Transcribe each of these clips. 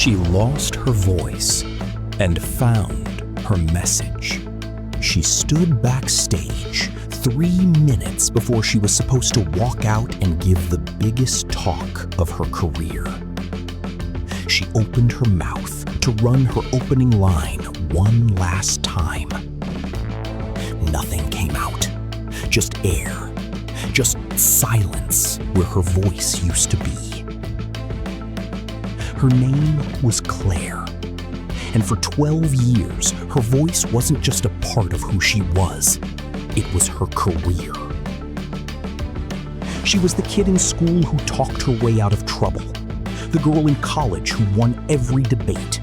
She lost her voice and found her message. She stood backstage 3 minutes before she was supposed to walk out and give the biggest talk of her career. She opened her mouth to run her opening line one last time. Nothing came out. Just air. Just silence where her voice used to be. Her name was Claire. And for 12 years, her voice wasn't just a part of who she was. It was her career. She was the kid in school who talked her way out of trouble. The girl in college who won every debate.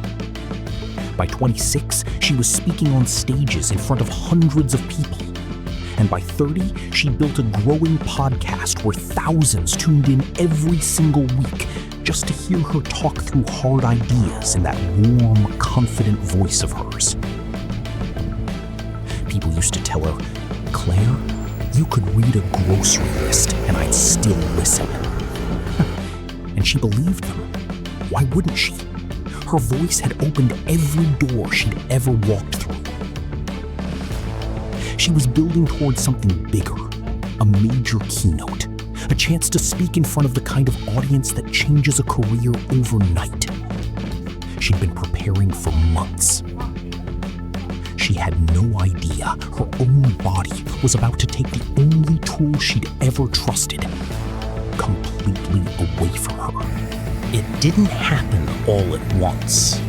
By 26, she was speaking on stages in front of hundreds of people. And by 30, she built a growing podcast where thousands tuned in every single week just to hear her talk through hard ideas in that warm, confident voice of hers. People used to tell her, "Claire, you could read a grocery list and I'd still listen." And she believed them. Why wouldn't she? Her voice had opened every door she'd ever walked through. She was building towards something bigger, a major keynote, a chance to speak in front of the kind of audience that changes a career overnight. She'd been preparing for months. She had no idea her own body was about to take the only tool she'd ever trusted completely away from her. It didn't happen all at once.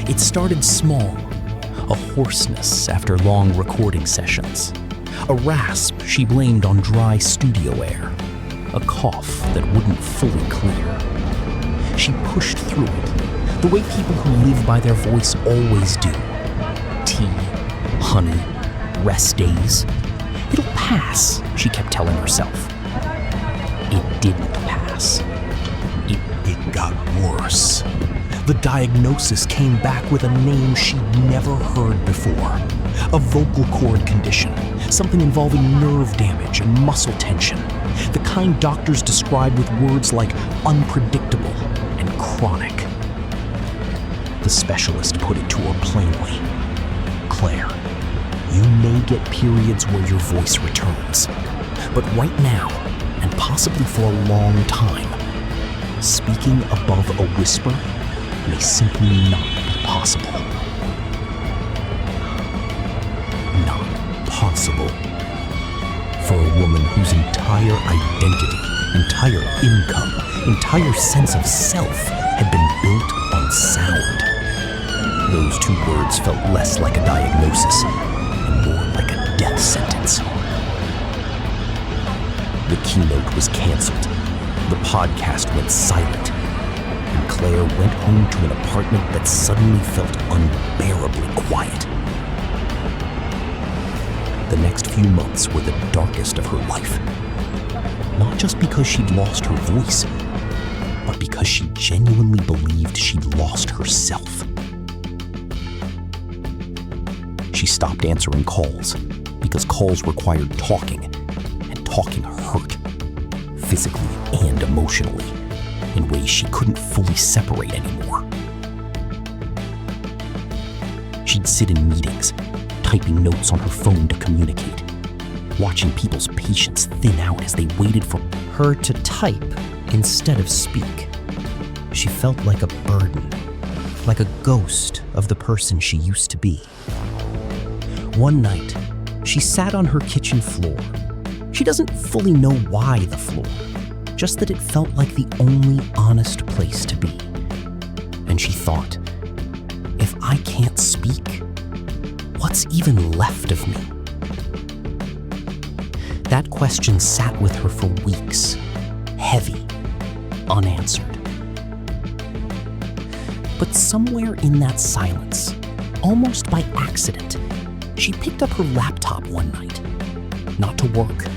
It started small. A hoarseness after long recording sessions. A rasp she blamed on dry studio air. A cough that wouldn't fully clear. She pushed through it, the way people who live by their voice always do. Tea, honey, rest days. It'll pass, she kept telling herself. It didn't pass. It got worse. The diagnosis came back with a name she'd never heard before. A vocal cord condition, something involving nerve damage and muscle tension. The kind doctors describe with words like unpredictable and chronic. The specialist put it to her plainly. "Claire, you may get periods where your voice returns. But right now, and possibly for a long time, speaking above a whisper may simply not be possible." Not possible. For a woman whose entire identity, entire income, entire sense of self had been built on sound. Those two words felt less like a diagnosis and more like a death sentence. The keynote was canceled. The podcast went silent. And Claire went home to an apartment that suddenly felt unbearably quiet. The next few months were the darkest of her life. Not just because she'd lost her voice, but because she genuinely believed she'd lost herself. She stopped answering calls because calls required talking, and talking hurt, physically and emotionally, in ways she couldn't fully separate anymore. She'd sit in meetings, typing notes on her phone to communicate, watching people's patience thin out as they waited for her to type instead of speak. She felt like a burden, like a ghost of the person she used to be. One night, she sat on her kitchen floor. She doesn't fully know why the floor, just that it felt like the only honest place to be. And she thought, if I can't speak, what's even left of me? That question sat with her for weeks, heavy, unanswered. But somewhere in that silence, almost by accident, she picked up her laptop one night. Not to work,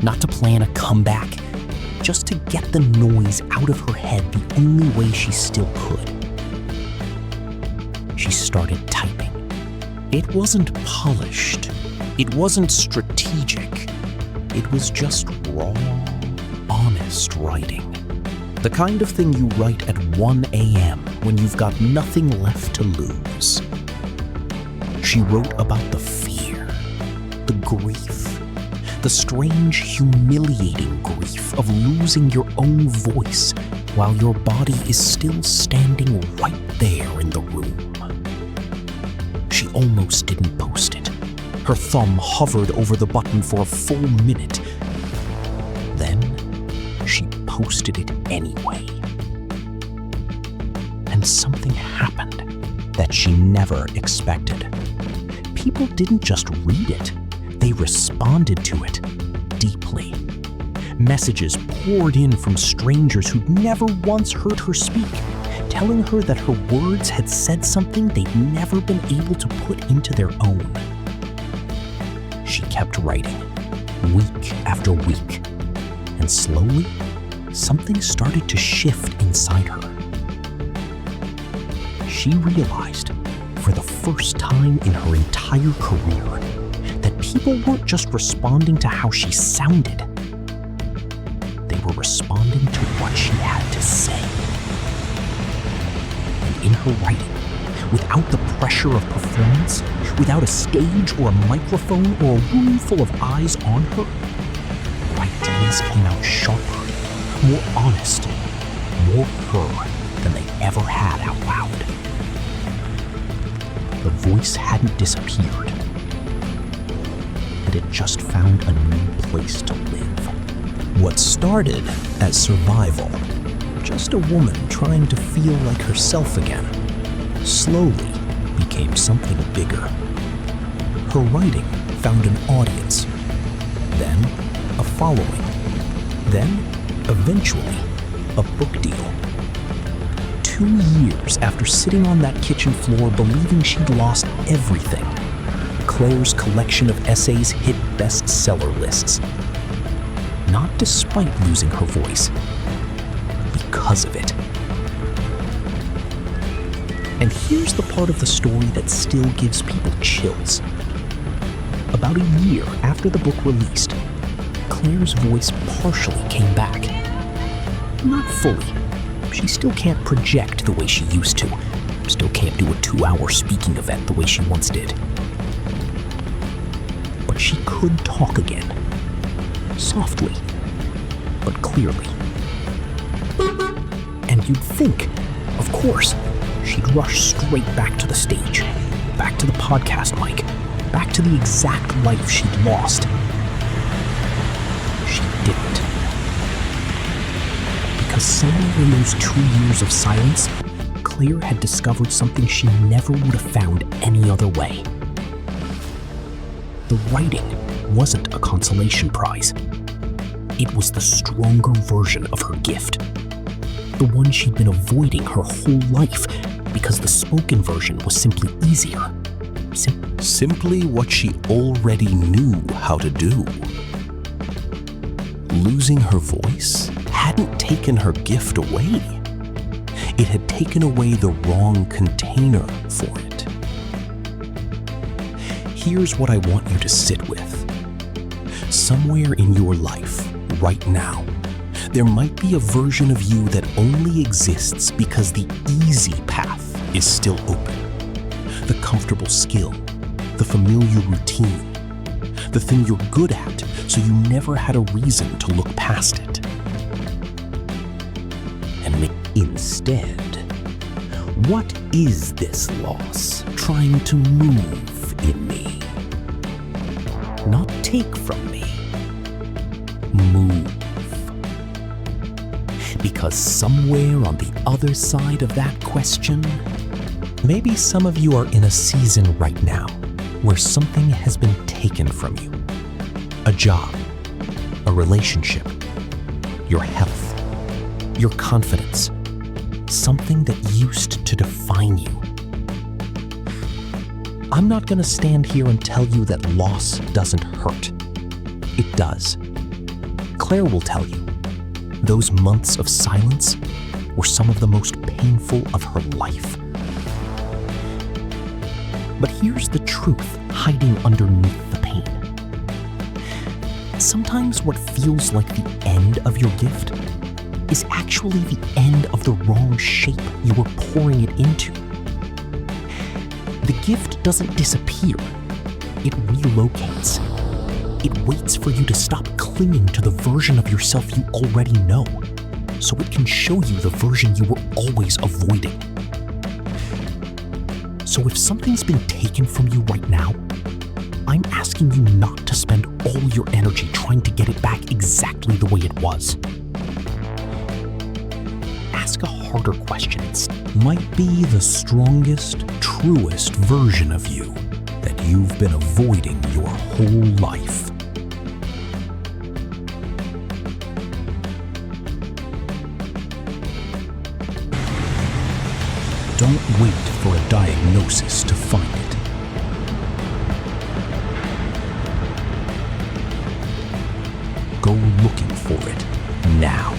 not to plan a comeback, just to get the noise out of her head the only way she still could. She started typing. It wasn't polished. It wasn't strategic. It was just raw, honest writing. The kind of thing you write at 1 a.m. when you've got nothing left to lose. She wrote about the fear, the grief, the strange, humiliating grief of losing your own voice while your body is still standing right there in the room. She almost didn't post it. Her thumb hovered over the button for a full minute. Then she posted it anyway. And something happened that she never expected. People didn't just read it, they responded to it deeply. Messages poured in from strangers who'd never once heard her speak, telling her that her words had said something they'd never been able to put into their own. She kept writing, week after week, and slowly, something started to shift inside her. She realized, for the first time in her entire career, that people weren't just responding to how she sounded. They were responding to what she had to say. And in her writing, without the pressure of performance, without a stage or a microphone or a room full of eyes on her, her ideas came out sharper, more honest, more her than they ever had out loud. The voice hadn't disappeared. It had just found a new place to live. What started as survival, just a woman trying to feel like herself again, slowly became something bigger. Her writing found an audience, then a following, then, eventually, a book deal. 2 years after sitting on that kitchen floor believing she'd lost everything, Claire's collection of essays hit bestseller lists. Not despite losing her voice, because of it. And here's the part of the story that still gives people chills. About a year after the book released, Claire's voice partially came back. Not fully. She still can't project the way she used to. Still can't do a 2-hour speaking event the way she once did. But she could talk again. Softly, but clearly. And you'd think, of course, she'd rush straight back to the stage, back to the podcast mic, back to the exact life she'd lost. She didn't. Because somewhere in those 2 years of silence, Claire had discovered something she never would have found any other way. The writing wasn't a consolation prize. It was the stronger version of her gift. The one she'd been avoiding her whole life because the spoken version was simply easier. Simply what she already knew how to do. Losing her voice hadn't taken her gift away. It had taken away the wrong container for it. Here's what I want you to sit with. Somewhere in your life, right now, there might be a version of you that only exists because the easy path is still open. The comfortable skill, the familiar routine, the thing you're good at, so you never had a reason to look past it. And instead, what is this loss trying to move in me? Not take from me. Move. Because somewhere on the other side of that question, maybe some of you are in a season right now where something has been taken from you. A job, a relationship, your health, your confidence, something that used to define you. I'm not going to stand here and tell you that loss doesn't hurt. It does. Claire will tell you, those months of silence were some of the most painful of her life. But here's the truth hiding underneath the pain. Sometimes what feels like the end of your gift is actually the end of the wrong shape you were pouring it into. The gift doesn't disappear. It relocates. It waits for you to stop clinging to the version of yourself you already know, so it can show you the version you were always avoiding. So if something's been taken from you right now, I'm asking you not to spend all your energy trying to get it back exactly the way it was. Ask a harder question instead. Might be the strongest, truest version of you that you've been avoiding your whole life. Don't wait for a diagnosis to find it. Go looking for it now.